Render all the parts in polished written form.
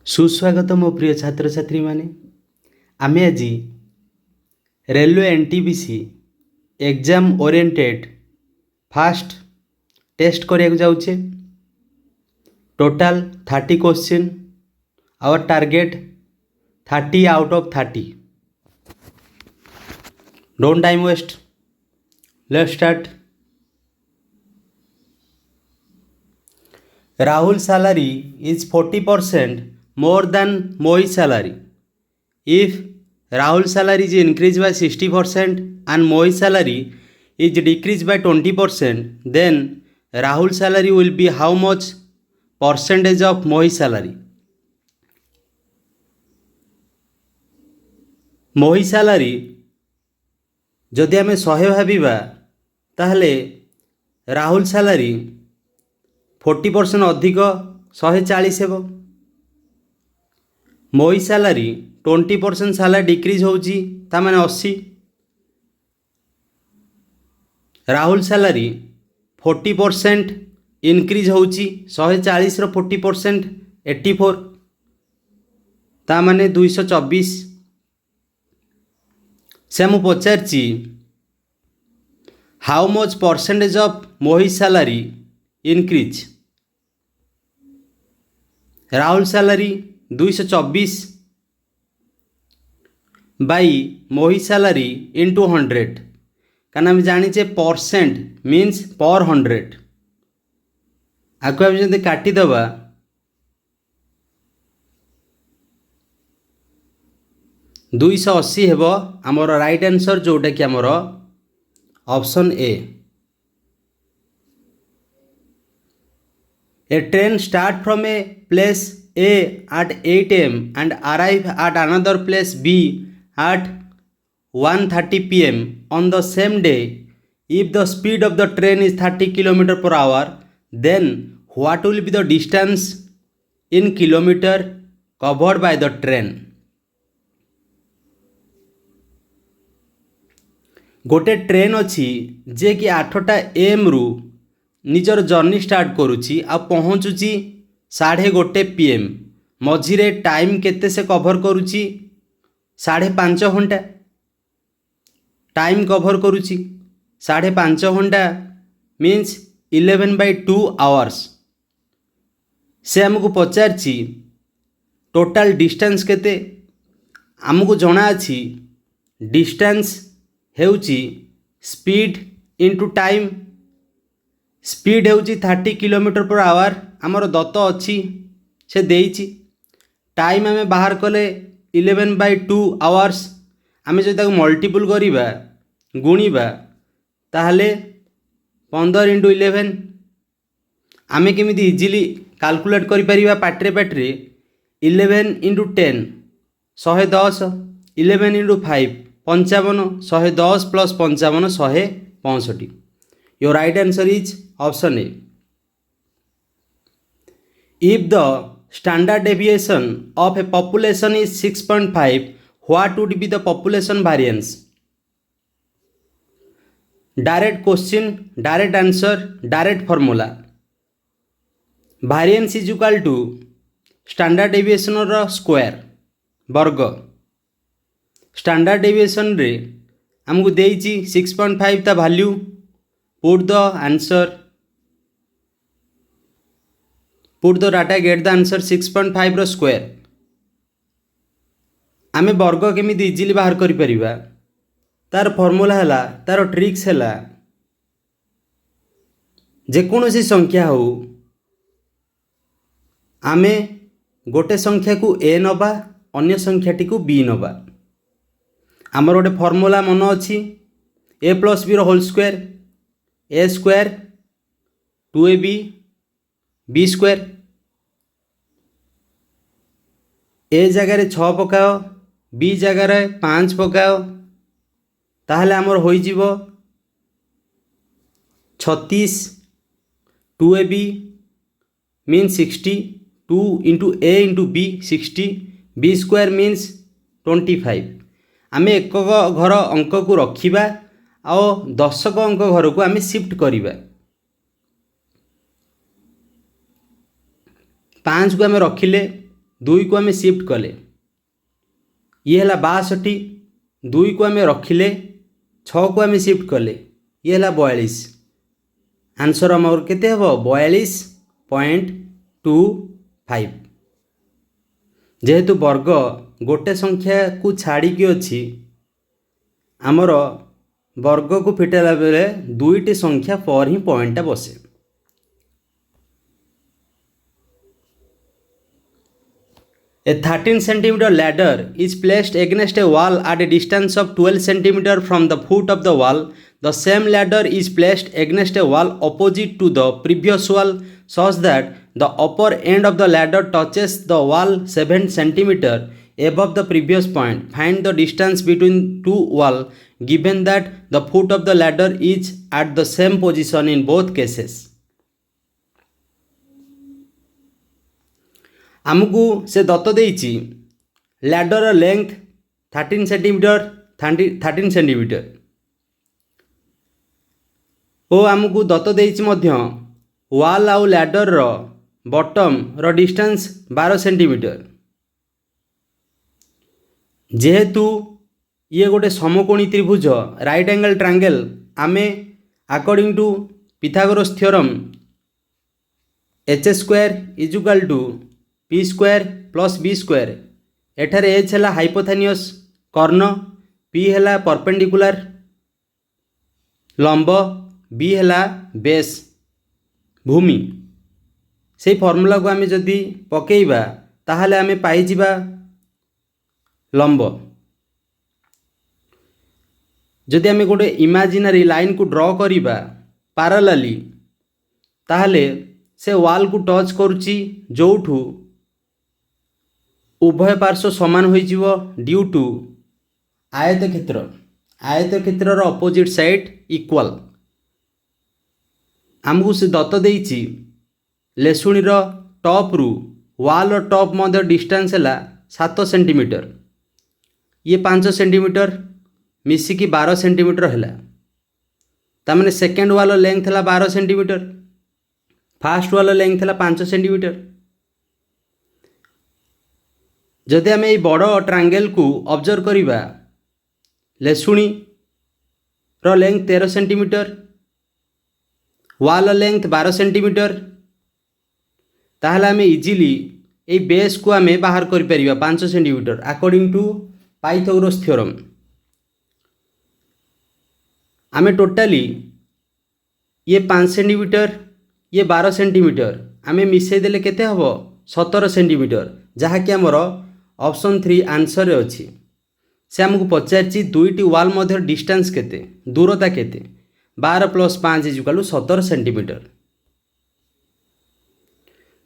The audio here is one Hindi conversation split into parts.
सुस्वागत मो प्रिय छात्र छात्री माने आमे आज railway NTPC exam oriented fast test करिया जाऊे। Total 30 question our target 30 out of 30। Don't time waste, let's start. Rahul salary is 40% more than Mohi's salary. If Rahul salary is increased by 60% and Mohi's salary is decreased by 20%, then Rahul salary will be how much percentage of Mohi's salary? Mohi salary जदि आम 100 भाविबा ताहले राहुल सैलरी 40% अधिक 140 हेब। मोहि सैलरी 20% सैलरी डिक्रीज होची ता माने 80। राहुल सैलरी 40% इनक्रीज होची 140 रो 40% 84 ता माने 224। से मु पचारची हाउ मच परसेंटेज ऑफ मोहि salary increase. Rahul salary 224 by मोहि सैलरी इंटू 100 कारण आम जाचे परसेंट मीन्स पर 100 आगे आम जब काटिदेवा 280 हेब आमर राइट आंसर जोटा कि आमर option A. A train start from a place A at 8 am and arrive at another place B at 1:30 pm on the same day. If the speed of the train is 30 km per hour, then what will be the distance in kilometer covered by the train? गोटे ट्रेन अच्छी जे कि 8टा AM रु निजर जर्नी स्टार्ट करुच्ची आ पहुँचुची 1:30 PM। मझिरे टाइम केते से कभर करुच्ची 5.5 घंटा टाइम कभर करुच्ची 5.5 घंटा मीन्स 11/2 आवर्स। से आमको पचारची टोटाल डिस्टेंस केते आमको जना अछि डिस्टेंस हेउची स्पीड इंटू टाइम। स्पीड हेउची 30 किलोमीटर पर आवर आमर दत्त अच्छी से देइची। टाइम आमे बाहर कले 11/2 आवर्स। आमे जो ताको मल्टीपल करिबा गुणिबा ताहले 15 × 11 आमे केमिति इजीली कैलकुलेट करि परिबा Patre 11 × 10 110 11 × 5 55 110 + 55 165। Your right answer is option A. If the standard deviation of a population is 6.5, what would be the population variance? Direct question, direct answer, direct formula. Variance is equal to standard deviation or square वर्ग। स्टैंडर्ड डेविएशन रे हमको देइची 6.5 ता value. Put the answer, put the data, get the answer. 6.5 रो स्क्वायर आमे वर्ग केमिति इजीली बाहर करि परिबा तार फॉर्मूला हैला, तार ट्रिक्स हैला जेकोसी संख्या हो आमे गोटे संख्या को ए नबा अन्य संख्याटी को बी नबा। आमर गोटे फॉर्मूला मन अच्छी a + b रो whole square a square 2ab b square. ए जगार 6 पकाओ बी जगार 5 पकाओ ताहले आमर होई जीवो 36। 2ab means 60 2 × a × b 60 b square means 25। आमे एक घर अंक को रखिबा आ 10क अंक घर को आमे शिफ्ट करिबा। 5 को आमे रखिले दुई को आम शिफ्ट कले ये है 62, दुई को आम रखिले 6 को आम शिफ्ट कले ये है 42। आंसर आमर केते हबो 42.25। जेहेतु वर्ग गोटे संख्या को छाड़ी अच्छी आमर वर्ग को फिटेला बेले दुईटी संख्या पर ही पॉइंटा बसे। A 13 centimeter ladder is placed against a wall at a distance of 12 centimeter from the foot of the wall. The same ladder is placed against a wall opposite to the previous wall such that the upper end of the ladder touches the wall 7 centimeter above the previous point. Find the distance between two walls given that the foot of the ladder is at the same position in both cases. आमको से दत्त देइछि लैडर लेंथ 13 सेंटीमीटर 13 सेंटीमीटर ओ आमको दत्त देइछि मध्य वाल आउ लैडर रो बॉटम रो डिस्टेंस 12 सेंटीमीटर। जेहेतु ये गोटे समकोणी त्रिभुज राइट एंगल ट्रायंगल आमे according to Pythagoras theorem h square is equal to P square plus B square एठार एच है हाइपोथेनियस कर्ण पी है परपेंडिकुलर लंब बी है बेस भूमि से फॉर्मूला को आम जदि पकेइबा ताहले आम पाइजिबा लंब। जदि आम गोटे इमेजिनरी लाइन को ड्रॉ करिबा पैरेलली ताहले से वाल को टच करुची जोठू उभय पार्श्व समान हो ड्यू टू आयत क्षेत्र अपोजिट साइड इक्वल। आमको से दत्त देइछि लेसुणीर टॉप रु वाल टॉप मध्य डिस्टेंस है 7 सेंटीमीटर ये 5 सेंटीमीटर मिसिकी 12 सेंटीमीटर है तामने सेकेंड वाल लेंथ है 12 सेंटीमीटर फास्ट वाल लेंथ है 5 सेंटीमीटर। जदि आम ये बड़ ट्रायंगल को ऑब्जर्व करिबा लेसुणी रो लेंथ 13 सेंटीमीटर वाल लेंथ 12 सेंटीमीटर ताहले आम इजिली ये बेस को आम बाहर कर परिबा 5 centimetre according to Pythagoras theorem. आम टोटाली ये 5 सेंटीमीटर ये 12 सेंटीमीटर आम मिसई देले केते हबो 17 सेंटीमीटर जहाँकि आमर ऑप्शन 3 आंसर अच्छी। से आमको पचारि दुईटी वाल मध्य डिस्टेंस केते दूरता केते 12 + 5 = 17 centimetre.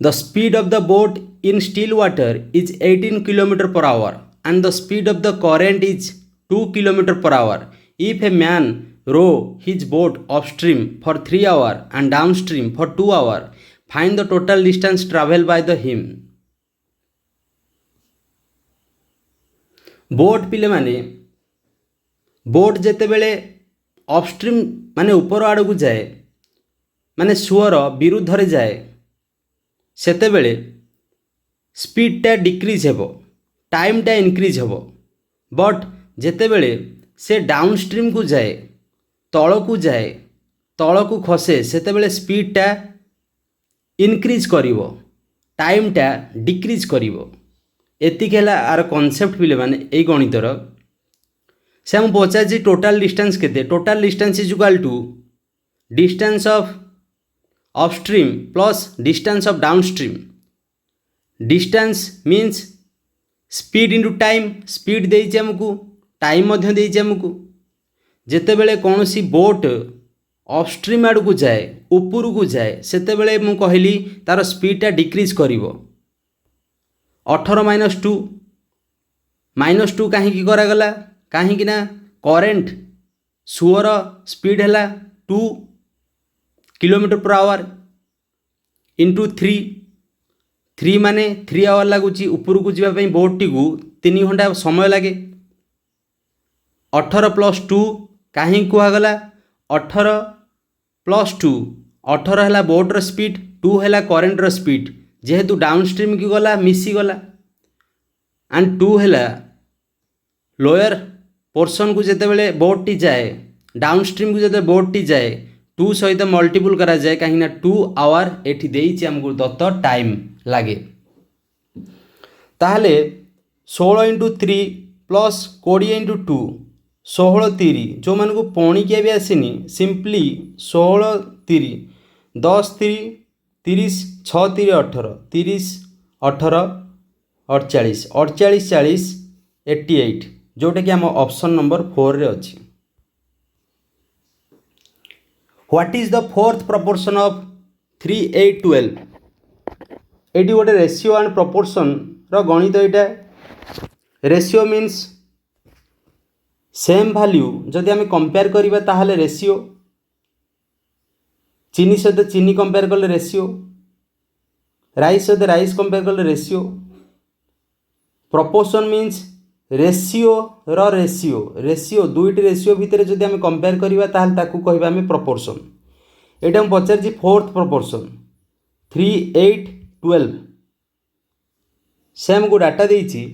The speed of the boat in still water is 18 km/h and the speed of the current is 2 km/h. If a man row his boat upstream for 3 hours and downstream for 2 hours, find the total distance traveled by the him. Boat पिले माने बोट जेते बेले अपस्ट्रीम माने ऊपर आड़ को जाए माने सुअर विरुद्ध रे जाए सेते बेले स्पीडटा डिक्रीज हेबो टाइमटा इनक्रीज हेबो बट जेते बेले से डाउनस्ट्रीम को जाए तल को खसे सेते बेले स्पीडटा इनक्रीज करिवो टाइमटा डिक्रीज करिवो। एतिक है आर कॉन्सेप्ट पिले माने ए गणितर से हम पचार टोटाल डिस्टेंस केते total distance is equal to distance of upstream plus distance of downstream. Distance means speed into time speed देइछि हमकु टाइम मध्य देइछि हमकु जेते बेले कोनोसी बोट अपस्ट्रीम आड़ को जाए ऊपर को जाए सेते बेले मु कहली तार स्पीडटा डिक्रीज करिवो 18 - 2 -2 कहीं करागला कहीं करेन्ट सुअर स्पीड है 2 km/h इंटू 3 माने 3 आवर लगुच ऊपर को जावाई बोट टी 3 घंटा समय लगे 18 + 2 कहीं कहगला 18 + 2 18 है बोट्र स्पीड 2 है करेन्टर स्पीड जेहेतु डाउनस्ट्रीम की गला मिसी गला एंड 2 है लोअर पोर्सन को जिते बोर्ड टी जाए डाउन स्ट्रीम को जिते बोर्ड टी जाए 2 सहित मल्टीपुल करा जाए कहीं 2 आवर एठी देइछि हमको दत्त टाइम लगे ताहले 16 इंटू 3 प्लस 20 इंटू 2 16 3 जो मान को पणिकिया भी आसीनी सिंपली 16 3 10 3 30 6 3 18 30 18 48 48 40 88 जोटा कि आम ऑप्शन नंबर 4 रे अछि what is the fourth proportion of 3 8 12 eighty गोटे रेशियो एंड प्रपोर्शन रो गणित एटा रेशियो मीन्स सेम वैल्यू जदि आम कंपेयर करिबा ताहले रेशियो चीनी सहित चीनी कंपेयर कले रेशियो राइस सहित राइस कंपेयर कले ratio proportion means ratio row ratio ratio दुईटी ratio भितर जदि आम कंपेयर करिबा ताहले ताकू कहबा आम प्रपोर्शन एटा हम पचार जी फोर्थ प्रपोर्शन 3 8 12 से हमको data देइछि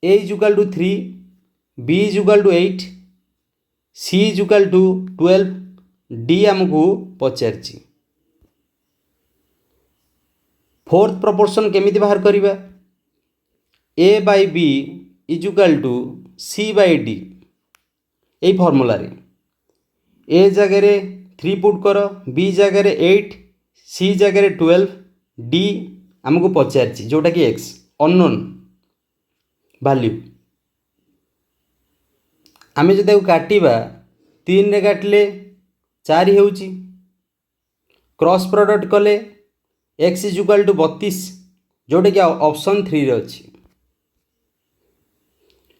A is equal to 3 B is equal to 8 C is equal to 12 D हमको पचारछि फोर्थ प्रपोर्शन केमिति बाहर करिबा A by B is equal to C by D a formula रे A जगह रे 3 पुट कर B जगह रे 8 C जगह रे 12 D हमको पचारछि जोटा कि X अननोन वैल्यू आमे जदि काटिबा 3 रे काटले 4 हेउची क्रॉस प्रोडक्ट कले x इज इक्वल टू 32 जोटा कि ऑप्शन 3 रे अछि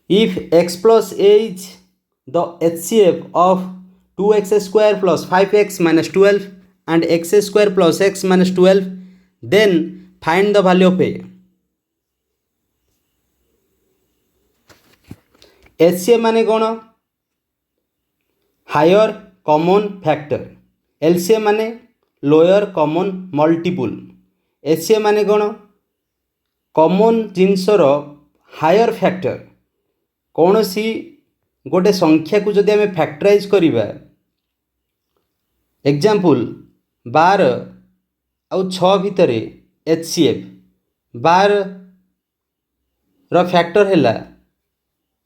if x plus a is the HCF of 2x square plus 5x minus 12 and x square plus x minus 12 then find the value of a HCF माने कौन हायर कॉमन फैक्टर LCM माने लोअर कॉमन मल्टीपुल HCF माने कौन कॉमन जिनसर हायर फैक्टर कौन सी गोटे संख्या को जदि आम फैक्टराइज करिबा एग्जांपल 12 आउ 6 भितर HCF 12 रो फैक्टर हैला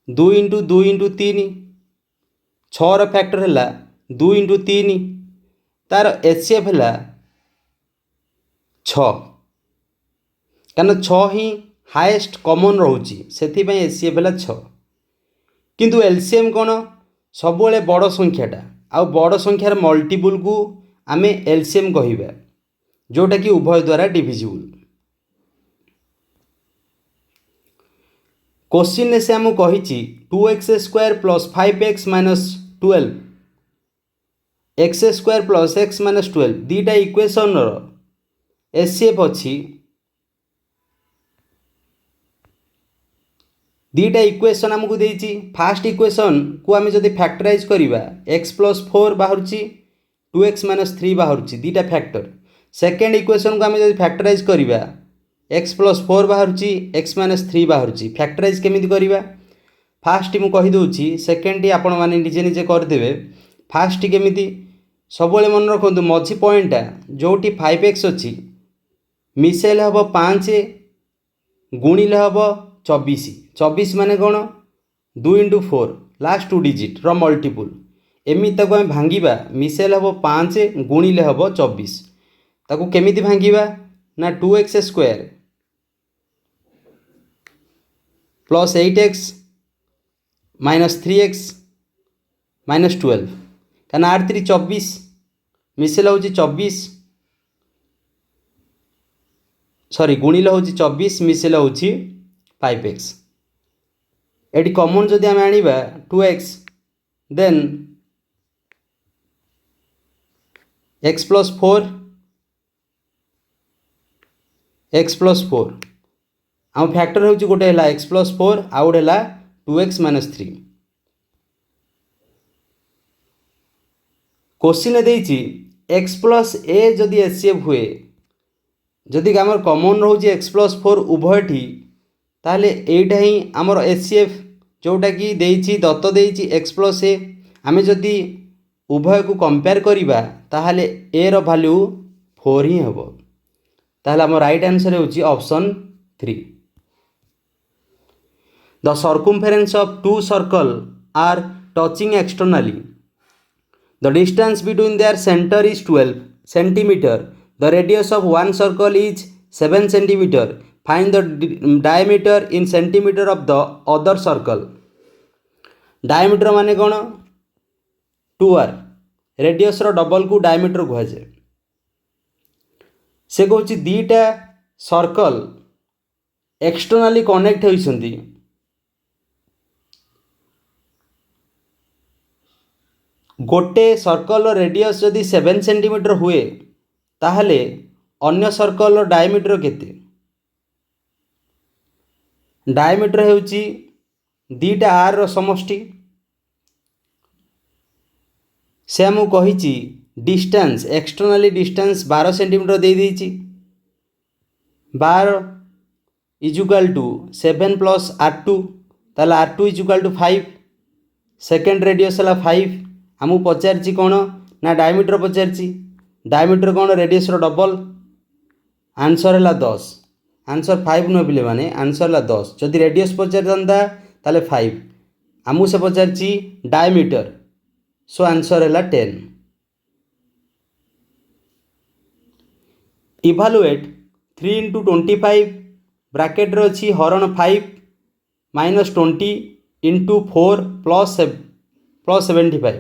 2 इंटू 2 इंटू 3 6 फैक्टर है 2 इंटू 3 तार HCF है 6 कारण 6 ही हाएस्ट कॉमन रोची से HCF है 6 किंतु LCM कौन सब बड़ संख्याटा आ बड़ संख्यार मल्टीपुल को आम LCM कहवा जोटा कि उभय द्वारा डिविजिबल क्वेश्चन से आमको कही 2x square plus 5x minus 12 x square plus x minus 12 दीटा इक्वेशन HCF अच्छी दीटा इक्वेशन आमको देइछि फास्ट इक्वेशन को आम जदि फैक्टराइज करिबा x प्लस 4 बाहर 2x माइनस 3 बाहर दीटा फैक्टर सेकेंड इक्वेशन को आम जदि फैक्टराइज करिबा x प्लस 4 बाहर x माइनस 3 बाहर फैक्टराइज केमिति करिबा फास्ट मु कहि दउछि सेकेंड आपण माने निजे निजे करदेबे फास्ट केमिति सबले मन रखंतु मझी पॉइंटा जोटी 5x अछि मिसेल हबो 5 गुणिले हबो 24 24 माने कोन 2 इंटू 4 लास्ट 2 डिजिट रो मल्टीपुल एमि ताको हम भांगीबा मिसेल हबो 5 गुणिले हबो 24 ताको केमिति भांगीबा ना 2x square plus 8x minus 3x minus 12 क्या आठ 3 24 मिसेल हूँ 24 सॉरी गुणिल हूँ 24 मिसेल हूँ 5x एटी कॉमन जदि आम आनिबा 2x then x plus 4 x plus 4 आम फैक्टर हूँ गोटे है x प्लस 4 आउ गोटे है 2x माइनस 3 क्वेश्चन देइछि x प्लस a जदि HCF हुए जदि आम कॉमन रोचे x प्लस 4 उभयटी ताहले एटा ही आमर एचसीएफ जोटा कि देइछि दत्त देइछि x प्लस ए आमे जदि उभय को कंपेयर करिबा ताहले ए रो वैल्यू 4 ही हबो। ताहले आम राइट आंसर होछि option 3। The circumference of two circle are touching externally the distance between their centre is 12 centimeter. The radius of one circle is 7 centimeter. Find the diameter in centimeter of the other circle. Diameter माने कौन 2r रेडियस रो डबल को डायमीटर कह जाए। से कहूँ दीटा सर्कल एक्सटर्नली कनेक्ट होइछंती गोटे सर्कल रेडियस जदि 7 सेंटीमीटर हुए ताहले अन्य सर्कल डायमीटर केते डायमीटर हेउची दीटा आर रो समष्टि से आमु कहिची डिस्टेंस एक्सटर्नली डिस्टेंस 12 सेंटीमीटर दे देइची 12 इजुकल टू 7 प्लस r2 ताला r2 equal to 5 second radius है 5 आमु पचारची कौन ना डायमीटर पचारची डायमीटर कौन रेडियस रो डबल आंसर है 10 आंसर 5 न पिले माने आंसर है 10 जदि रेडियस पचार था ताले 5 आमु से पचारची डायमीटर सो आंसर है 10। इभालुएट 3 into 25 ब्रैकेट रे अछि हरण 5 माइनस 20 into 4 प्लस 75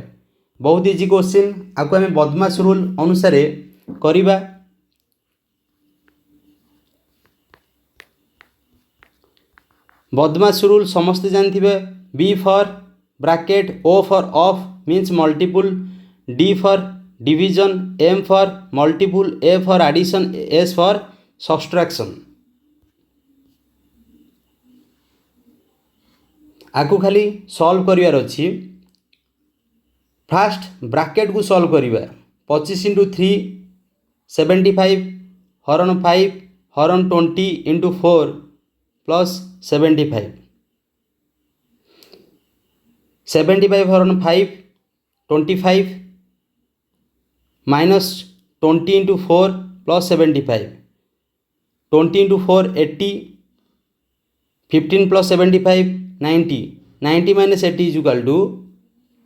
बहुत इजी क्वेश्चन आपको आम बदमाश रूल अनुसार करिबा। बदमाश रूल समस्त जानथिबे B for bracket O for of means multiple D for division M for multiple A for addition S for subtraction. आकु खाली सॉल्व करिवार अछि फास्ट ब्रैकेट को सॉल्व करिबा 25 into 3 75 हरण 5 हरण 20 into 4 प्लस 75 हरण 5 25 minus 20 into 4 plus 75 20 into 4 80 15 plus 75 90 minus 80 is equal to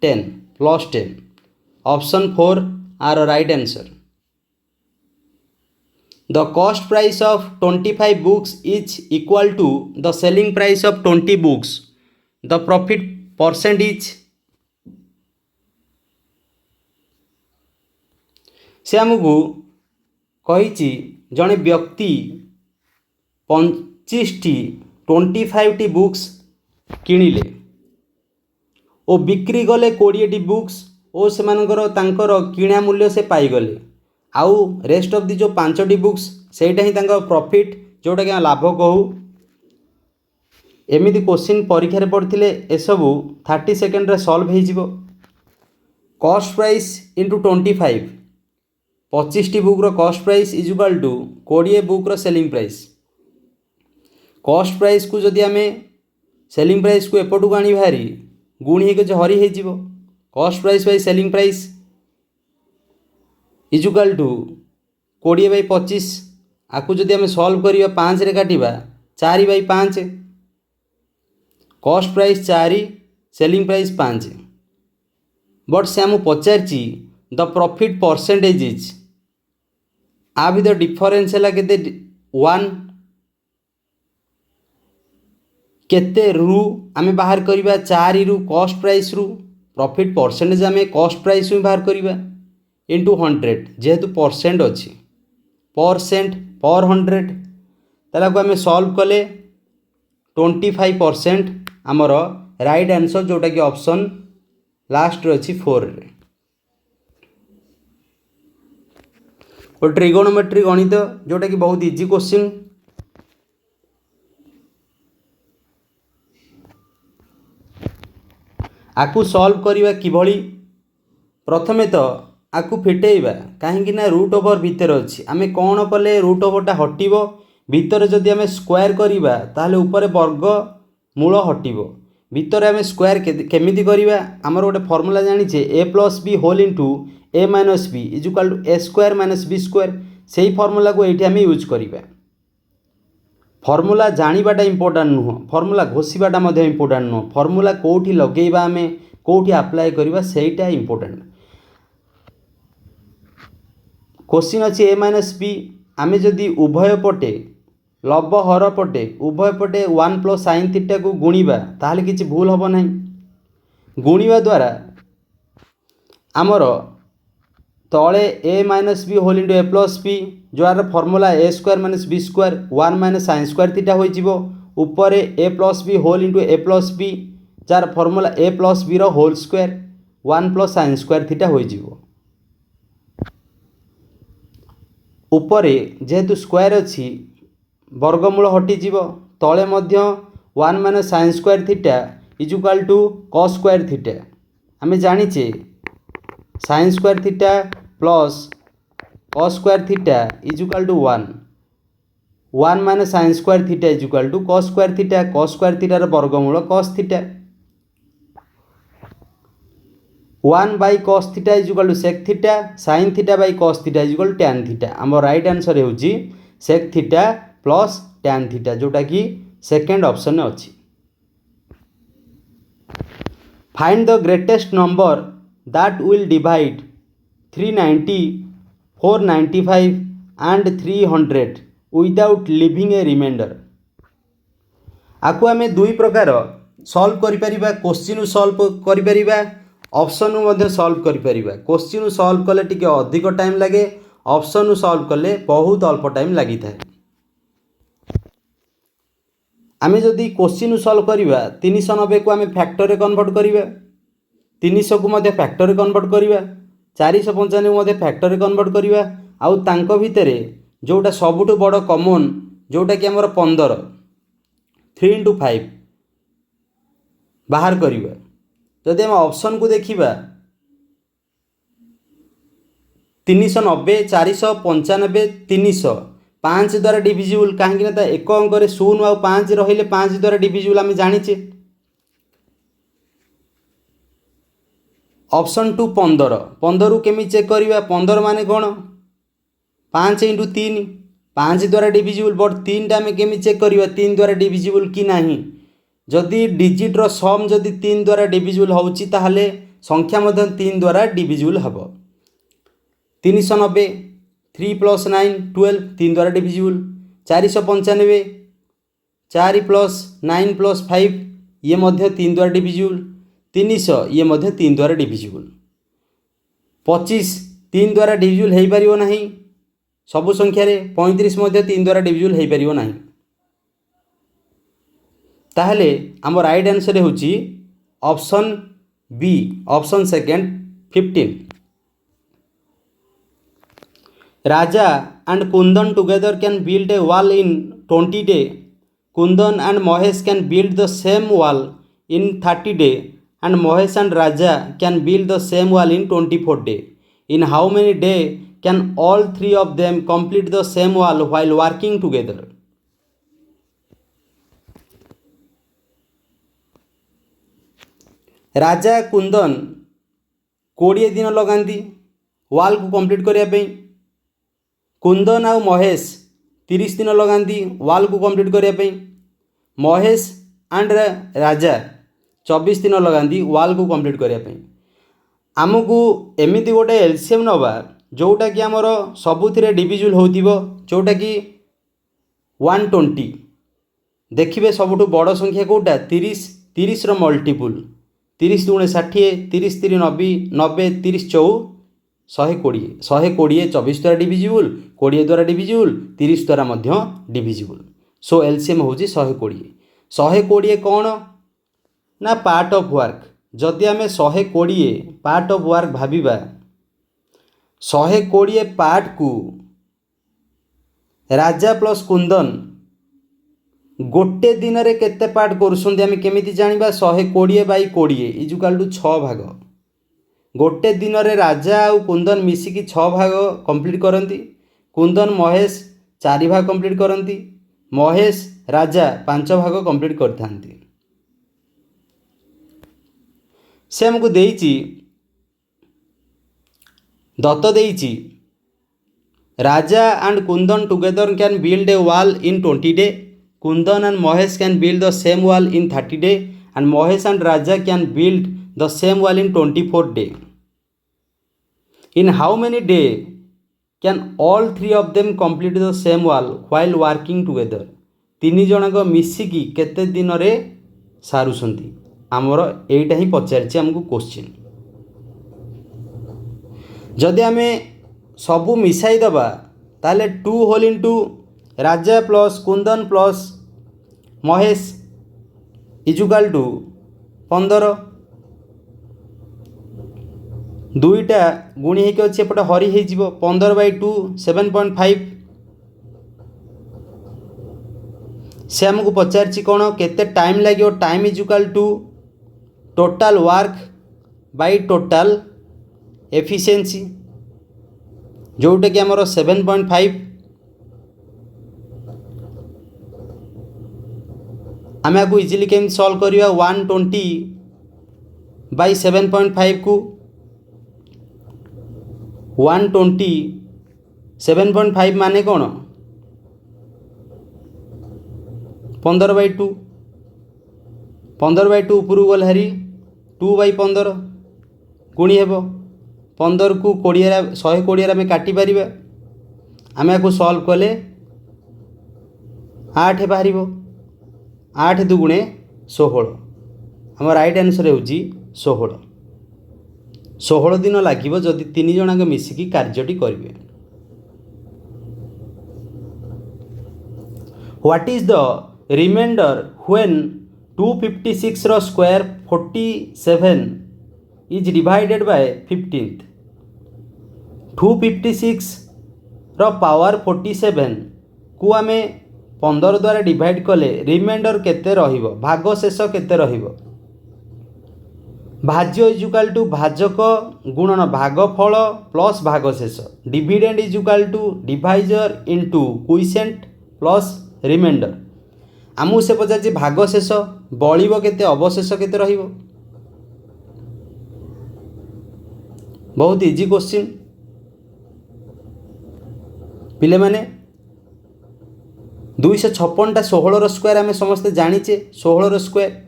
10 plus 10 option 4 are a right answer। The cost price of 25 books is equal to the selling price of 20 books. The profit percentage से आमको कही जड़े व्यक्ति 25 बुक्स किणिले और बिक्री गले 20 बुक्स और से किणा मूल्य से पाईगले आउ रेस्ट ऑफ दी जो 5 बुक्स सेटा ही प्रॉफिट जोटा कि लाभ कहू। एमिति क्वेश्चन परीक्षा पड़ते एसबू 30 सेकेंड रे सॉल्व हो। कॉस्ट प्राइस इंटू 25 बुक रो cost price is equal to 20 book रो सेलिंग प्राइस। कॉस्ट प्राइस को जदि आमे सेलिंग प्राइस को एपटू आनी भारी गुणी हो हरी हो cost price by selling price is equal to 20/25 आपको जदि आम सॉल्व करिया 5 रे काटिबा 4/5 cost price 4 selling price 5 but से आम पचारची द प्रॉफिट परसेंटेज इज आ भी डिफरेन्स है केते 1 केते रु आम बाहर करिबा 4 रु कॉस्ट प्राइस रु प्रॉफिट परसेंटेज आम कॉस्ट प्राइस में बाहर करिबा इंटू 100 जेहेतु परसेंट अच्छी परसेंट पर 100 ताला को आम सॉल्व कले 25% आमर राइट आंसर जोटा कि ऑप्शन लास्ट अच्छी 4 रे। और ट्रिगोनोमेट्री गणित जोटा कि बहुत इजी क्वेश्चन आकु सॉल्व करिबा किभली प्रथमे तो आकु फिटेइबा कहीं ना रूट ओवर भितर अच्छी आमे कौन कले रूट ओवरटा हटिबो भितर जदि आम स्क्वायर करवा ताहले ऊपर वर्ग मूल हटिबो भितर आम स्क्वायर केमिति करवा आमर गोटे फर्मूला जानिछे A plus B whole into A minus B is equal to A square minus B square से ही फर्मूला को ये आम यूज करवा फर्मूला जानिबाटा इंपोर्टाट नुह फर्मूला घोषिबाटा मध्य इंपोर्टाट नुह फर्मूला कोठी लगेइबा आम कोठी अप्लाई करवा सेटा इंपोर्टाट क्वेश्चन अच्छी ए माइनस बी आम जदि उभय पटे लब हर पटे उभय पटे 1 प्लस साइन थीटा को गुणिबा ताहले किछि भूल हबो नाही गुणिबा द्वारा आमर तले A minus B whole into A plus B जार formula A square minus B square 1 minus sine square theta हो ऊपर A plus B whole into A plus B जार फर्मूला ए प्लस बी रो whole square 1 plus sine square theta हो ऊपर जेहेतु स्क्वायर अच्छी वर्गमूल हटिଯିव तले मध्य 1 minus sine square theta is equal to cos square theta आम जानिचे sign square theta plus cos square theta is equal to 1 minus sine square theta is equal to cos square थीटार वर्गमूल cos theta 1 by cos theta is equal to sec theta sine theta by cos theta is equal to tan theta आम राइट आंसर होची sec theta plus tan theta जोटा कि सेकेंड ऑप्शन अच्छी find the greatest number that will divide 390 495 and 300 without leaving A reminder आपको आम दुई प्रकार सॉल्व करिपरिबा क्वेश्चन सॉल्व करिपरिबा ऑप्शन मध्य सॉल्व करिपरिबा क्वेश्चन सॉल्व कले टिके अधिक टाइम लगे ऑप्शन सॉल्व कले बहुत अल्प टाइम लगी थाए आम जदि क्वेश्चन सॉल्व करवा 390 को आम फैक्टर रे कन्वर्ट करवा 300 को मध्य फैक्टर रे कन्वर्ट करवा 495 को मध्य फैक्टर रे कन्वर्ट करवा आउ तांको भितरे जोटा सबुठु बड़ कॉमन जोटा कि आमर 15 3 इंटू 5 बाहर करवा जदि आम ऑप्शन को देखिबा 390 495 300 5 द्वारा डिविजिबल कहीं एक अंक 0 आउ 5 रहिले 5 द्वारा डिविजिबल आम जानीचे ऑप्शन टू 15 15 केमी चेक करवा 15 माने कौन 5 इंटू 3 5 द्वारा डिविजिबल बट 3 टा आम केमी चेक करवा 3 द्वारा डिविजिबल कि नहीं जदि डिजिट रो सम जदि 3 द्वारा डिविजिबल होउची ताहले संख्या मध्य 3 द्वारा डिविजिबल हबो 390 3 प्लस 9 12 3 द्वारा डिविजिबल 495 4 प्लस 9 प्लस 5 ये मध्य 3 द्वारा डिविजिबल 300 ये मध्य 3 द्वारा डिविजिबल 25 3 द्वारा डिविजिबल हो पारिबो नाही सबु संख्या रे 35 मध्य 3 द्वारा डिविजिबल हो पारिबो नाही ताहले आम राइट आंसर होची option B option second 15 Raja and Kundan together can build a wall in 20 days. Kundan and Mahesh can build the same wall in 30 days and Mahesh and Raja can build the same wall in 24 days. In how many days can all three of them complete the same wall while working together? राजा कुंदन 20 दिन लगाती वाल को कंप्लीट करने कुंदन आउ महेश 30 दिन लगाती वाल को कंप्लीट करने महेश एंड राजा 24 दिन लगाती वाल को कंप्लीट करने आमको एमती गोटे एलसीएम नवा जोटा कि आमर सबुथिरे डिविजिबल होतिबो जोटा कि 120 देखिए सबुठु बड़ संख्या कोटा 30 30 रो मल्टीपुल 30 दुणे 60 30 3 90 90 30 120 120 24 द्वारा डिविजिबल 20 द्वारा डिविजिबल 30 द्वारा मध्य डिविजिबल सो एलसीएम होची 120 120 कौन ना पार्ट ऑफ वर्क जदि आम 120 पार्ट ऑफ वर्क भाविबा 120 पार्ट को राजा प्लस कुंदन गोटे दिन रे केते पार्ट करुछन्ती आम केमिति जानिबा 120 बाई 20 इजुकाल टू 6 भाग गोटे दिन रे राजा आउ कुंदन मिसिकी 6 भाग कंप्लीट करती कुंदन महेश 4 भाग कंप्लीट करती महेश राजा 5 भाग कंप्लीट करथांती। से हमको देइची दत्त देइची Raja and Kundan together can build a wall in 20 day, Kundan and Mahesh can build the same wall in 30 day and Mahesh and Raja can build the same wall in 24 day. In how many days can all three of them complete the same wall while working together? तीन जनक मिसिकी केते दिन रे सारुसंती आमर एटा ही पचारछि हमको क्वेश्चन। जदि आमे सबू मिसाई दबा ताले 2 whole into Raja plus Kundan plus Mahesh equal to 15, दुईटा गुणी होकर अच्छे एपटे हरी हो 15/2 7.5। से आमको पचारछि कौन केते टाइम लगे, time equal to total work by total efficiency जोटा कि आमर 7.5। आम आपको इजिली केम सॉल्व करिया 120/7.5 को 120 माने कौन 15/2 15/2 उपरू गल हरी 2/15 गुणी हेब 15 को 120 आम काटी पारिबा। आम आपको सॉल्व कले 8 बाहर 8 दुगुणे 16 आम राइट आंसर होउची 16। 16 दिन लगे जदि 3 जन मिसिकी कार्यटी करेंगे। What is the remainder when 256 रो स्क्वायर 47 इज डिवाइडेड बाय 15? 256 रो पावर 47 को आम 15 द्वारा डिवाइड कले रिमाइंडर केते रहिबो, भाग शेष केते रहिबो? भाज्य इजुकाल टू भाजक गुणन भागफल प्लस भागशेष, dividend equal to divisor into quotient plus remainder. आमु से पचार भागशेष बलिबो केते अवशेष केते रहिबो? बहुत इजी क्वेश्चन पिले माने 256 16 रो स्क्वायर आम समस्ते जानीचे 16 रो स्क्वायर।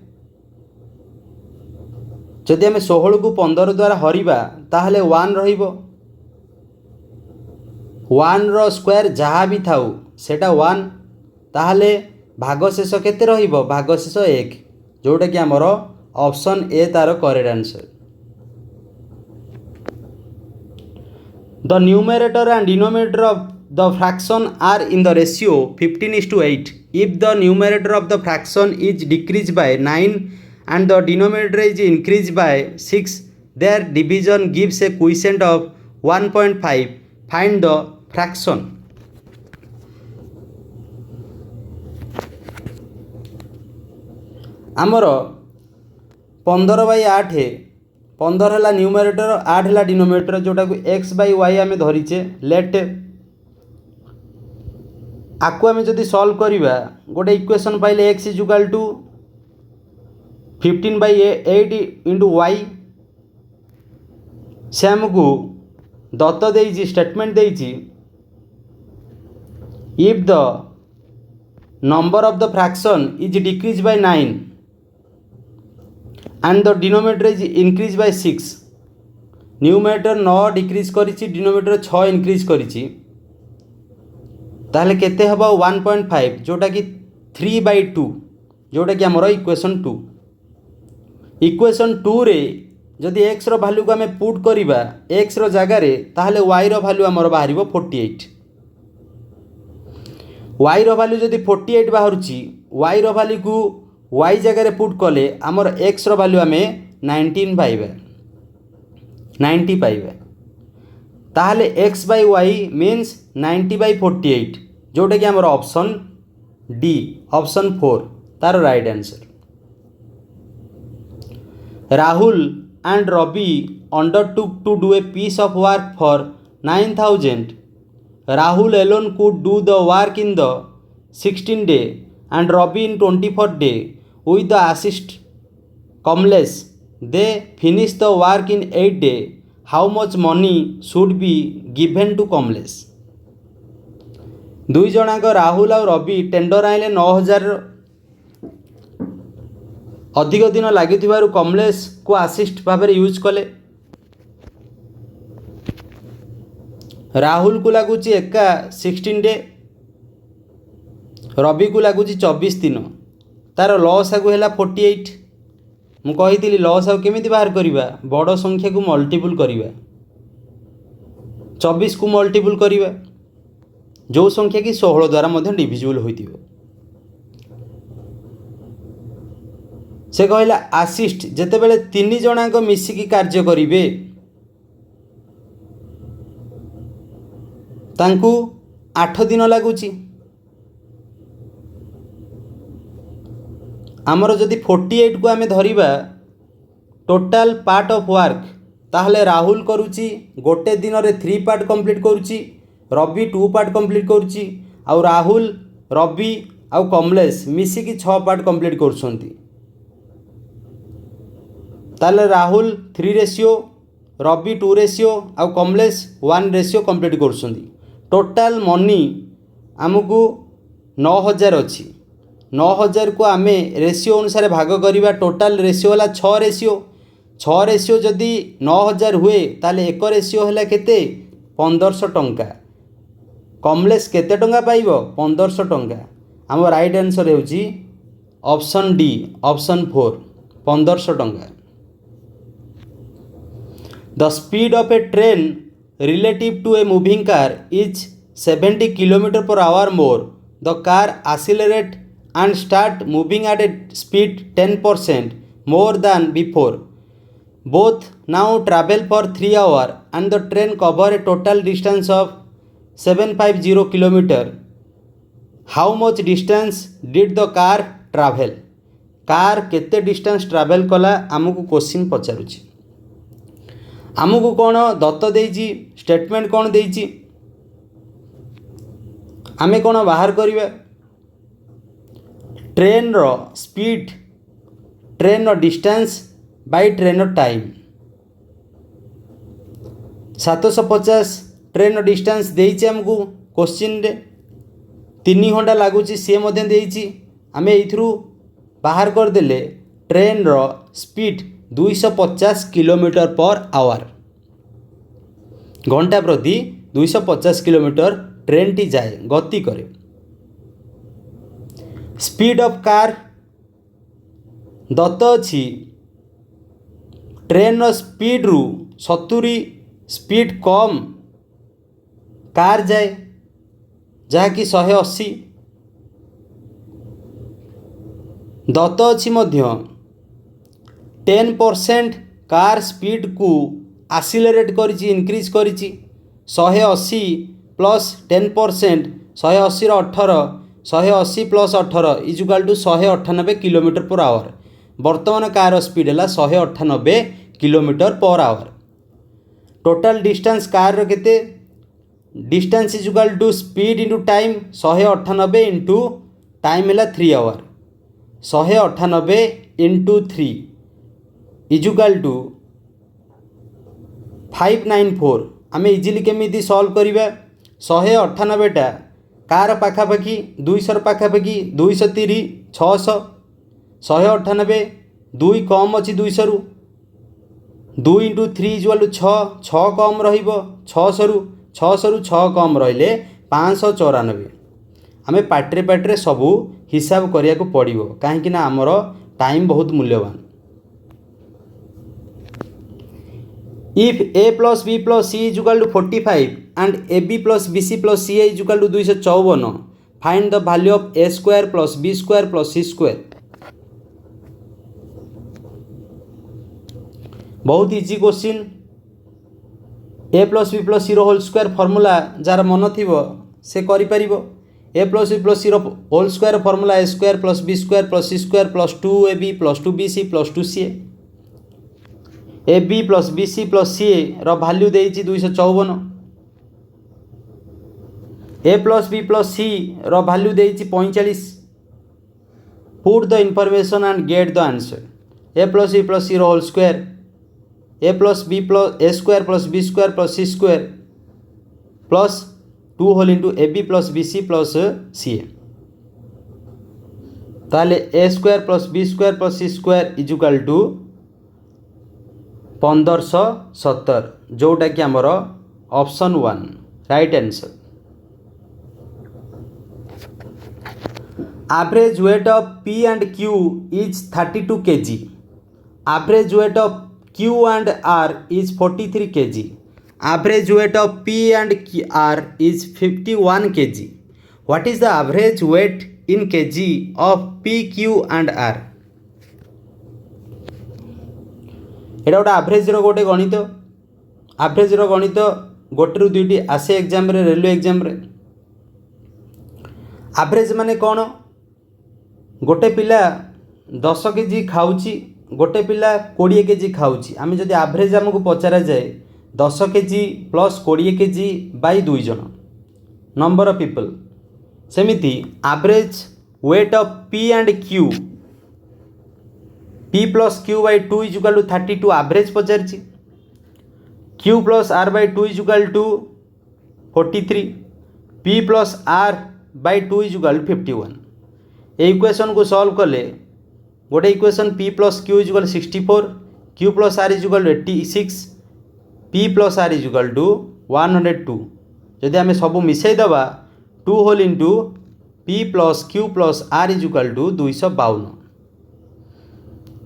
जदि आम 16 को 15 द्वारा हरिबा ताहले 1 रहिबो। 1 रो स्क्वायर जहाँ भी थाउ सेटा 1 ताहले भागशेष केते रहिबो? भागशेष 1 जोटा कि आमर ऑप्शन ए तार correct answer. The numerator and denominator of the fraction are in the ratio 15:8 if the numerator of the fraction is decrease by 9 and the denominator is increased by 6, their division gives a quotient of 1.5. Find the fraction. आमर 15/8 15 है न्यूमरेटर 8 है डिनोमिनेटर जोटा को x/y आम धरीचे लेट आपको आम जदि सॉल्व करिबा गोटे इक्वेशन पाइले x इजुकाल टू 15/8 इंटू वाई से आमको दत्त देइछि स्टेटमेंट देइछि if the number of the fraction is decrease by 9 and the denominator is increase by 6, numerator 9 decrease करिछि डिनोमिनेटर 6 इंक्रीज करिछि ताहले केते हबो 1.5 जोटा कि 3/2 जोटा कि हमर इक्वेशन 2। इक्वेशन 2 रे जदि x रो वैल्यू को आम पुट करिबा x रो जगह रे ताहले y रो वैल्यू हमर बाहरिबो 48। y रो वैल्यू जदि 48 बाहरुची y रो वैल्यू को y जगह रे पुट कले हमर x रो वैल्यू आम 90 पाइबा ताहले x/y मीन्स 90/48 जोटा कि हमर ऑप्शन डी ऑप्शन 4 तार right answer. Rahul and Ravi undertook to do a piece of work for 9,000. Rahul alone could do the work in the 16 day and Ravi in 24 day with the assist Kamlesh. They finish the work in 8 day. How much money should be given to Kamlesh? दुई जनाक राहुल और रवि टेंडर आइले 9000 अधिक दिन लगी कमलेश को आसिस्ट भाव यूज कले। राहुल को लगुच एका 16 डे, रवि को लगुच 24 दिन, तार लॉस आगु है 48। मुझे लॉस आउ केमी बाहर करवा, बड़ संख्या को मल्टीपुल करवा, 24 को मल्टीपुल करवा, जो संख्या कि 16 द्वारा डिविजिबल होइतिबो। से कहला आसिस्ट जेते बेले 3 जनाक मिसिकी कार्य करिवे तांकु 8 दिन लगुची। आमर जदि 48 को आम धरिबा टोटाल पार्ट ऑफ वर्क, ताहले राहुल करुची गोटे दिन रे 3 पार्ट कंप्लीट करुची, रवि 2 पार्ट कंप्लीट करुची, आउ राहुल रवि आउ कमलेश मिसिकी 6 पार्ट कंप्लीट करुछंती। ताहले राहुल 3 रेशियो, रवि 2 रेशियो आउ कमलेश 1 रेशियो कंप्लीट करुछंती। टोटाल मनी आमको 9000 अच्छी। 9000 को आम रेशियो अनुसार भाग करवा, टोटाल रेशियो है 6 रेशियो। 6 रेशियो जदि 9000 हुए ताले 1 रेशियो है केते 1500 टंका। कमलेश केते टंका पाइब 1500 टंका। आम राइट आंसर होउची ऑप्शन डी, ऑप्शन 4 1500 टंका। The speed of A train relative to a moving car is 70 km/h more. The car accelerate and start moving at a speed 10% more than before. Both now travel for 3 hours and the train cover a total distance of 750 km. How much distance did the car travel? Car केते डिस्टेंस ट्रावेल कला आमको क्वेश्चन पचारुची। आमको कौन दत्त देइची, स्टेटमेंट कौन देइची, आमे कौन बाहर करिवे? ट्रेन रो स्पीड, ट्रेन रो डिस्टेंस बाय ट्रेन रो टाइम। 750 ट्रेन रो डिस्टेंस देइची आमको क्वेश्चन रे, 3 घंटा लगुची सी मध्य देइची। आमे एथरू बाहर कर देले ट्रेन रो स्पीड 250 km/h, घंटा प्रति 250 किलोमीटर ट्रेन टी जाए गति करे। स्पीड ऑफ कार दत्त अच्छी ट्रेन स्पीड रु 70 स्पीड कम कार जाए जहाँकि 180। दत्त अच्छी मध्य 10% कार स्पीड को आसिलेरेट करिछि, इनक्रीज करिछि। 180 plus 10%, 180 18, 180 plus 18 equal to 198 km/h। वर्तमान कार स्पीड है 198 km/h। टोटाल डिस्टेंस कार केते, distance equal to speed into time 198 into time है 3 आवर। 198 into 3 इजुकाल to 594। आम इजिली केमी सल्व करवा? 198टा कार पाखापाखि 200 पाखापाखि 230 600, 198 2 कम अच्छी 200 रु 2 इंटू 3 इजुआल 6 कम रहिबो 600 रु 6 कम रहिले 594। आम पाट्रे पाट्रे सबू हिसाब करिया को पड़िबो काहेकि ना आमर टाइम बहुत मूल्यवान। If a plus b plus c is equal to 45 and ab plus bc plus ca is equal to 254, find the value of a square plus b square plus c square. बहुत easy question. a plus b plus c रो होल स्क्वायर फॉर्मूला जार मन थिबो से करि परिबो। a plus b plus c रो whole square formula a square plus b square plus c square plus 2ab plus 2bc plus 2ca। A B plus B C plus C रो वैल्यू देइछि 254। A plus B plus C रो वैल्यू देइछि 45. Put the information and get the answer. A plus B plus C रो whole square, A plus B plus A square plus B square plus C square plus 2 whole into A B plus B C plus C A. ताले A square plus B square plus C square is equal to 1570, जोटा कि आमर option 1 right answer. Average weight of P and Q is 32 kg. Average weight of Q and R is 43 kg. Average weight of P and R is 51 kg. What is the average weight in kg of P, Q and R? एटा गोटे average रो गोटे गणित. average रो गणित गोटे रु दुईटी आसे एग्जाम रे, रेलवे एग्जाम रे. average माने कौन? गोटे पिला 10 केजी खाऊची, गोटे पिला 20 केजी खाऊची. आम जदि एवरेज आमको पचरा जाए 10 केजी प्लस 20 केजी बाई 2 जन नंबर ऑफ पीपल. सेमिति average weight of P and Q, P plus Q by 2 equal to 32 average पचारि. Q plus R by 2 equal to 43, P plus R by 2 equal to 51. ये इक्वेशन को सॉल्व कले गोटे equation P plus Q equal 64, Q plus R equal to 86, P plus R equal to 102. जदि आम सब मिसई दबा 2 whole into P plus Q plus R equal to 252.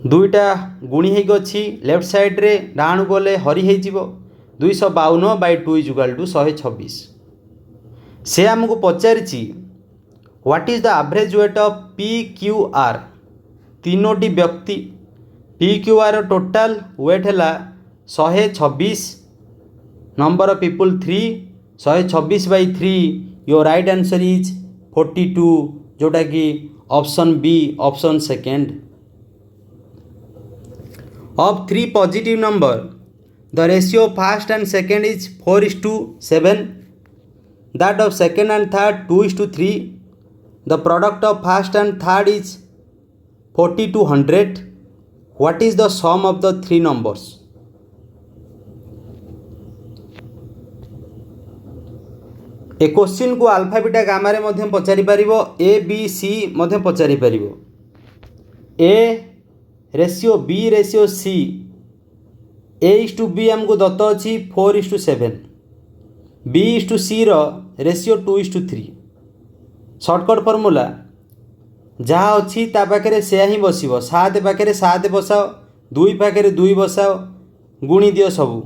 दुईटा गुणी होगी अच्छी लेफ्ट साइड रे डाण गले हरी हो 252 बाई 2 इजुकाल टू 126. से आमको पचारि what is the average weight of P Q R. तीनोटी व्यक्ति P Q R total weight है 126, number of people 3, 126 by 3. Your right answer is 42, जोटा कि option B, option second. Of 3 positive number the ratio first and second is 4:7, that of second and third 2:3. The product of first and third is 40:100. What is the sum of the 3 numbers? ए क्वेश्चन को अल्फा बीटा गामा रे मध्यम पचारि परिबो, ए बी सी मध्यम पचारि परिबो. A ratio B ratio C, A:B हमको दत्त अछि 4:7, B:C row ratio 2:3. Shortcut formula जहाँ अच्छी ता पाखे से ही बस 7 पाखे 7 बसाओ, 2 पाखे 2 बसाओ, गुणी दियो सबू.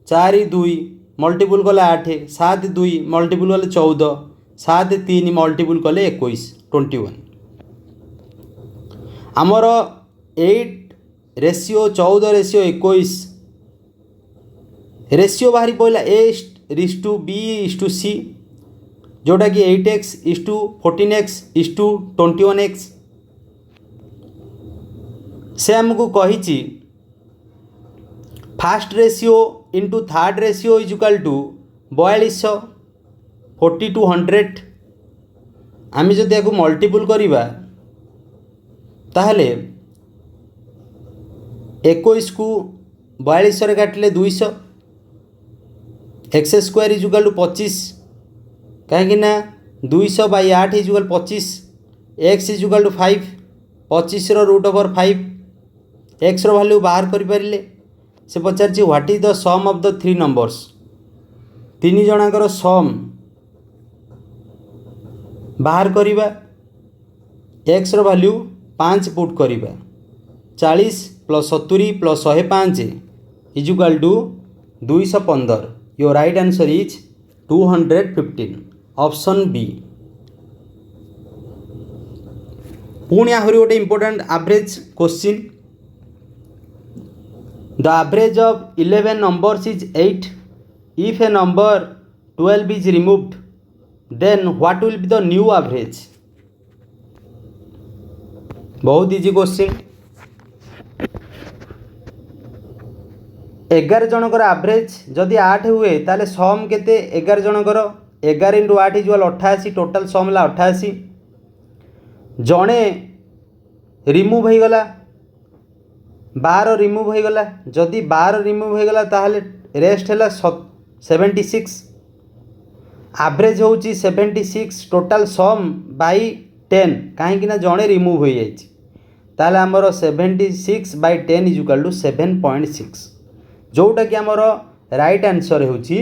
4 2 मल्टीपुल कले 8, 7 2 मल्टीपुल कले 14, 7 3 मल्टीपुल कले 21, 21. आमर 8 रेशियो 14 रेशियो 21 रेशियो बाहरी पड़ा A:B:C, जोटा कि 8x:14x 21x. से आमको कही first ratio into third ratio is equal to 4200, 40:100. आम जदि या मल्टीपुल करवा ताहले 21 को 4200 काटिले 200, x स्क्वायर इजुकाल टू 25, कहीं 200 by 8 is equal 25, x इजुकाल to 5, 25 √5. x रो वैल्यू बाहर करें से पचार what is the sum of the 3 numbers. 3 जनाकर सम बाहर करवा, x रो वैल्यू 5 पुट करवा, 40 + 70 + 105 is equal to 215. Your right answer is 215, option B. पुणी आहरी गोटे important average question. The average of 11 numbers is 8. If a number 12 is removed then what will be the new average. बहुत इजी क्वेश्चन. 11 जनकर एवरेज जदि 8 हुए ताले सम केते 11 जनकर 11 इंटू 8 इजुआल 88 टोटाल सम है 88 जड़े रिमूव हो गला 12 रिमूव हो गला जदि 12 रिमूव हो गला ताहले रेस्ट है 76 एवरेज हूँ 76 टोटाल सम बाई 10 कहीं जड़े रिमूव हो जाए ताहले आमर 76 बाई 10 इजुकाल टू 7.6 जोटा कि आमर राइट आंसर होची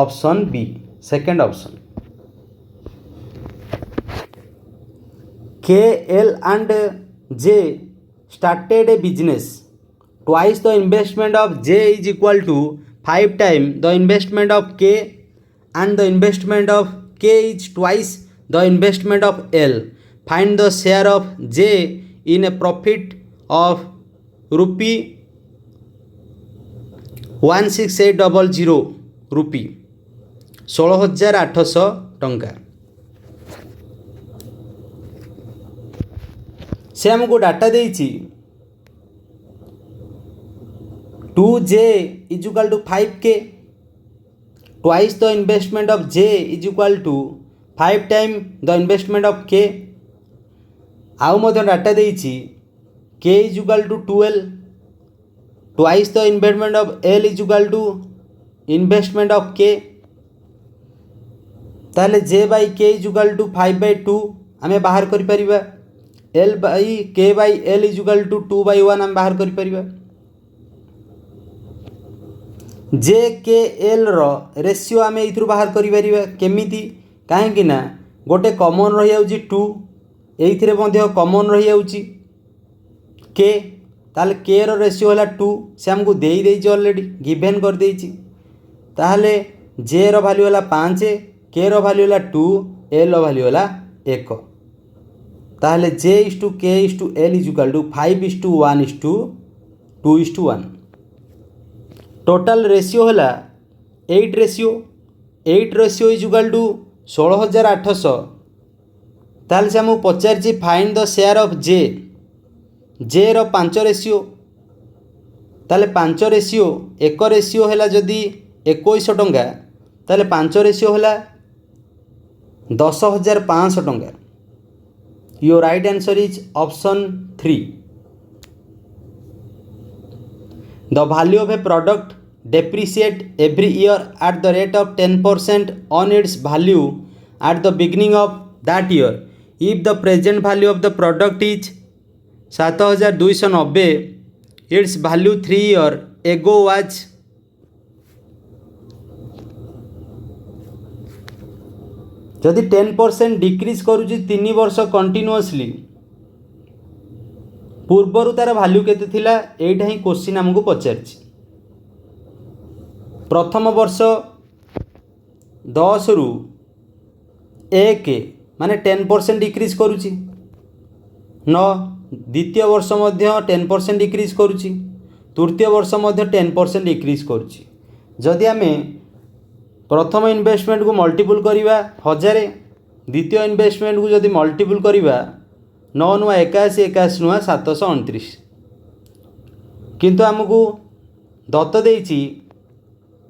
option B second option K L and J started a business twice the investment of J is equal to 5 time the investment of K and the investment of K is twice the investment of L. Find the share of J in a profit of rupee 16800 rupee 16,800 टंका से हमको data देइछि 2J is equal to 5K twice the investment of J is equal to 5 time the investment of K आउ मध्य data देइछि K is equal to 12 twice the investment of L is equal to investment of K ताले J by K is equal to 5 by 2 आमे बाहर करि परिबा L by K by L is equal to 2 by 1 आमे बाहर करि परिबा जे के एल रेशियो आम ये बाहर करमिति कहीं गोटे कमन रही जाऊँगी 2 ये कमन रही जाऊँगी के ताले के रेशियो है 2 से आमको दे ऑलरेडी गिवेन कर देछि ताहले जे रो वैल्यू है 5 के रो वैल्यू है 2 एल रो वैल्यू है 1 ताहले J is to K is to L is equal to 5:1 is to 2:1 total ratio है 8 रेशियो इज इक्वल टू 16,800 ताल से आमको पचार find the share of J रो 5 रेशियो ताले 5 रेशियो 1 रेशियो है जदि 2100 टंका ताले 5 रेशियो है 10,500 टंका your right answer is option 3 The value of a product depreciate every year at the rate of 10% on its value at the beginning of that year. If the present value of the product is 7,290, its value 3 years ago was जदि 10% डिक्रीज करुच्ची 3 वर्ष कंटिन्यूअसली पूर्वर तार भाल्यू केते थिला एटा ही क्वेश्चन हमको पचारछि प्रथम वर्ष 10 रु 1 माने 10% डिक्रीज करुच्ची 9 द्वितीय वर्ष मध्य 10% डिक्रीज करुच्ची तृतीय वर्ष मध्य 10% डिक्रीज करुच्ची जदि आमे प्रथम इन्वेस्टमेंट को मल्टीपल करिबा 1000 द्वितीय इन्वेस्टमेंट को जदि मल्टीपल करिबा 9 नुआ 81 नुआ 729 किंतु आमको दत्त देइछि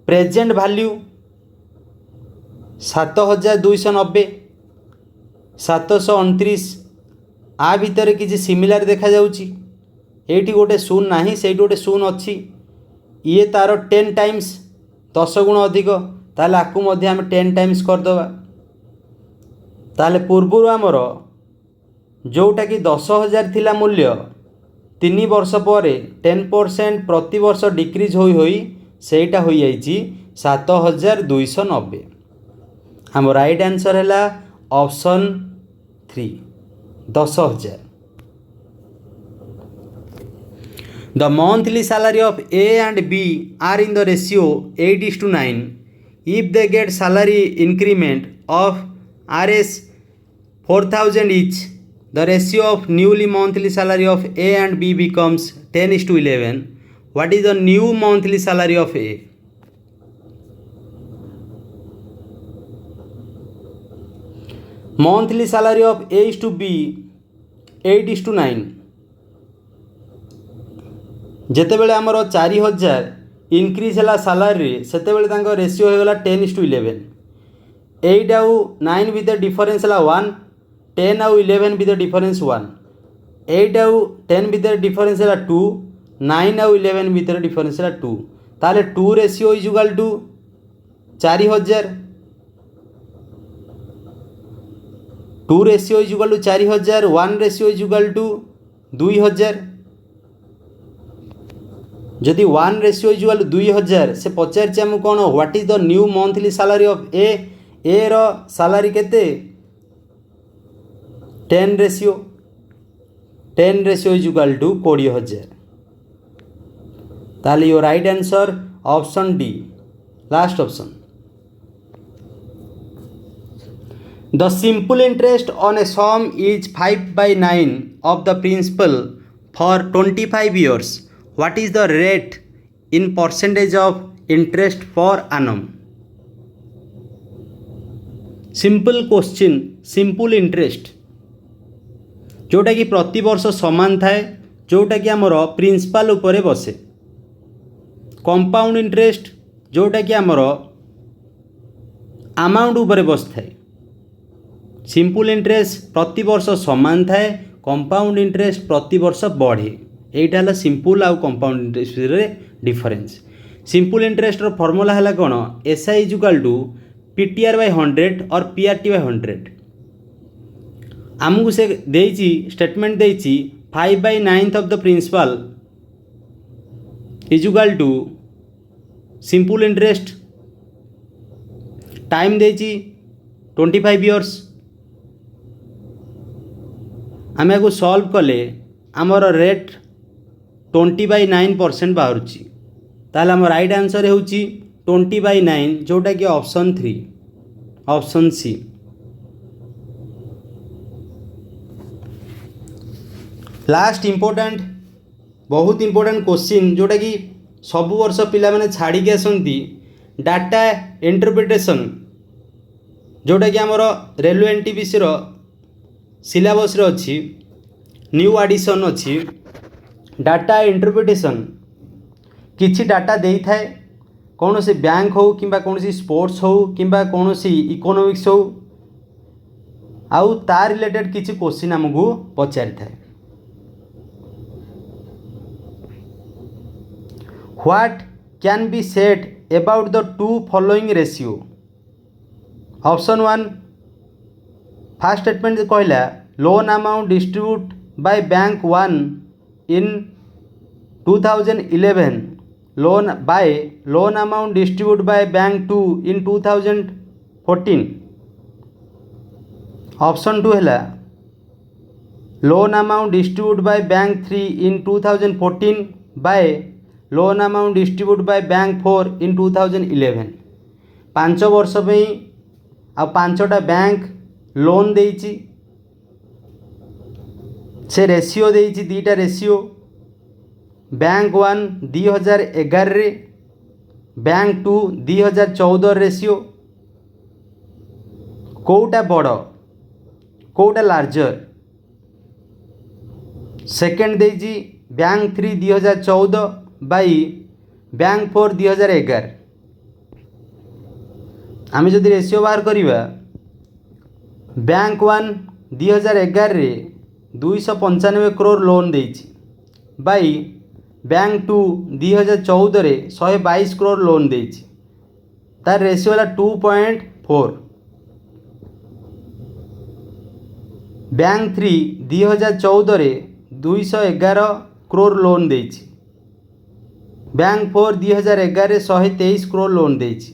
प्रेजेंट वैल्यू 7,290 729 आ भितर किसी सिमिलार देखा जाउछि एठी गोटे शून्य नाही सेठी गोटे शून्य अछि ये तार 10 टाइम्स 10 गुण अधिक ताले आकु मध्ये हम 10 टाइम्स कर दबा ताले पूर्वरु हमर जोटा कि 10,000 थिला मूल्य 3 वर्ष पर 10% प्रति वर्ष डिक्रीज होई सेटा हो जाइछि 7,290 हम राइट आंसर है option 3 10,000 The monthly salary of A and B are in the ratio 8:9 if they get salary increment of Rs 4,000 each. The ratio of newly monthly salary of A and B becomes 10:11. What is the new monthly salary of A? Monthly salary of A is to B 8:9. जेतेबेले आमर 4,000 इनक्रीज है सालारी से रेशियो हो गला 10:11 8 ଆଉ 9 ଭିତରେ ଡିଫରେନ୍ସ ହେଲା 1, 10 ଆଉ 11 ଭିତରେ ଡିଫରେନ୍ସ 1, 8 ଆଉ 10 ଭିତରେ ଡିଫରେନ୍ସ ହେଲା 2, 9 ଆଉ 11 ଭିତରେ ଡିଫରେନ୍ସ ହେଲା 2। ତାହେଲେ 2 ratio is equal to 4000, 2 ratio is equal to 4000, 1 ratio is equal to 2000। जदि 1 रेशियो इज इक्वल 2000 से पचार आमको कौन what is the new monthly salary of A रो सैलरी केते 10 रेशियो इज इक्वल टू 20000। ताली your right answer option D last option. The simple interest on a sum is 5/9 of the principal for 25 years. What is the rate in percentage of interest per annum? Simple question simple interest जोटा कि प्रति वर्ष समान थाए जोटा कि आमर प्रिंसिपल उपरे बसे। कंपाउंड इंटरेस्ट जोटा कि आमर अमाउंट उपरे बस थाए। सिंपल इंटरेस्ट प्रति वर्ष समान थाए, कंपाउंड इंटरेस्ट प्रति वर्ष बढ़े। एटा है सिंपल आउ कंपाउंड इंटरेस्ट रे डिफरेंस। सिंपल इंटरेस्ट रो फॉर्मूला है कौन SI is equal to PTR by 100 और पीआरटी बाय 100। आमको से देइची स्टेटमेंट देइची 5/9 of the principal is equal to simple interest time देइची 25 years। आम को सॉल्व कले आमर रेट 20/9% बाहरुची। ताल आम राइट आंसर होची 20/9 जोटा कि option 3 option C. Last important बहुत इम्पोर्टेंट क्वेश्चन जोटा कि सब वर्ष पिला माने छाड़ी के आसंती डाटा इंटरप्रिटेशन जोटा कि आमर रेलवे एनटीपीसी रो सिलेबस रे अछि न्यू एडिशन अछि। डाटा इंटरप्रिटेशन किछि डाटा देई थाए कौन से बैंक हो किंबा कौन सी स्पोर्ट्स हो किंबा कौन सी इकोनॉमिक्स हो आउ तार रिलेटेड किछि क्वेश्चन हमको पचारि थाए। What can be said about the two following ratio? Option 1 first statement कहला loan amount distribute by bank 1 in 2011 loan amount distributed by bank 2 in 2014। Option 2 है loan amount distributed by bank 3 in 2014 by loan amount distributed by bank 4 in 2011। 5 वर्ष पे आ 5टा बैंक लोन देइची से रेशियो देइची 2टा रेशियो बैंक 1 2011 रे बैंक 2 2014 रेशियो कोटा बड़ कोटा लार्जर सेकेंड देइची बैंक 3 2014 बाई बैंक 4 2011। आम जदि रेशियो बाहर करिबा बैंक 1 2011 रे 295 करोड़ लोन देइची बाई बैंक 2 2014 रे 122 करोड़ लोन देइची तार रेशियो है 2.4। बैंक 3 2014 रे 211 करोड़ लोन देइची बैंक 4 2011 रे 123 करोड़ लोन देइची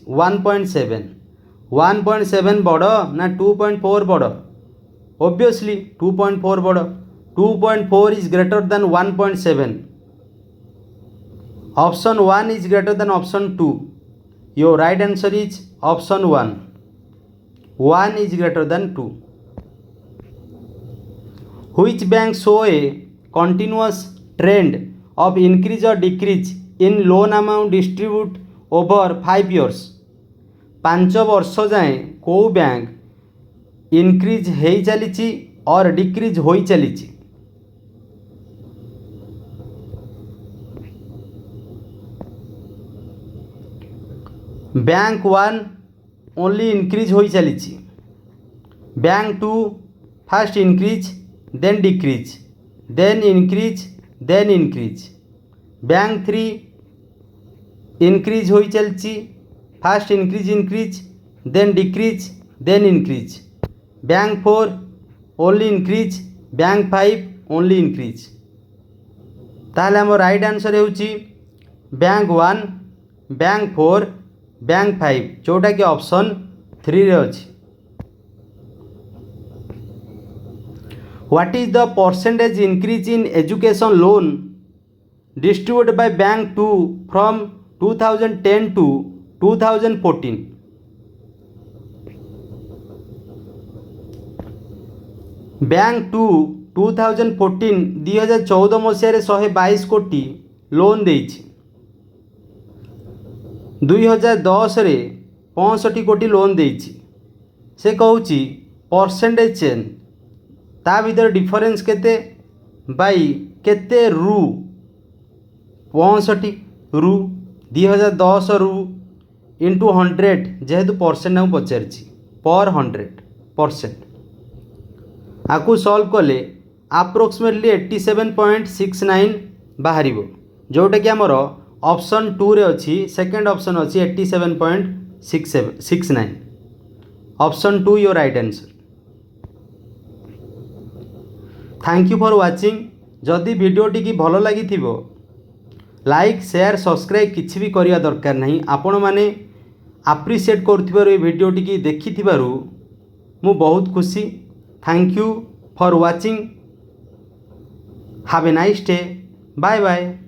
1.7 बड़ ना 2.4 बड़? Obviously 2.4 बड़। 2.4 is greater than 1.7। Option 1 is greater than option 2। Your right answer is option 1। 1 is greater than 2। Which bank show a continuous trend of increase or decrease in loan amount distribute over 5 years? 5 वर्ष जाए को बैंक इनक्रीज हो चली और डिक्रीज हो चली? बैंक 1 ओनली इनक्रीज हो चली। Bank 2 fast increase then decrease then increase then increase. Bank 3 increase हो चलती fast increase increase then decrease then increase. Bank 4 only increase bank 5 only increase. ताहले आम राइट आंसर होउची बैंक 1 बैंक 4 बैंक 5 जोटा कि ऑप्शन 3 रे अछि। What is the percentage increase in education loan distributed by bank 2 from 2010 to 2014? Bank 2 2014 2014 मसीह 122 कोटी लोन देइछि। 2010 रे 65 कोटी लोन देइछि। से कहूँ परसेंटेज चेंज ता भीतर डिफरेंस केते बाई केते रु 65 रु 2010 रु इंटू 100 जेहेतु परसेंट आम पचार पर 100% आपको सॉल्व कले अप्रोक्सीमेटली 87.69 बाहर जोटा कि आमर ऑप्शन 2 रे अच्छी सेकेंड ऑप्शन अच्छी 87.69 option 2 your right answer. Thank you for watching. जदि वीडियोटी की भल लगी लाइक शेयर सब्सक्राइब किसी भी करने दरकार नहीं। आपण मैंने आप्रिशिएट कर वीडियोटी की देखि मु बहुत खुशी। Thank you for watching. Have a nice day. Bye bye.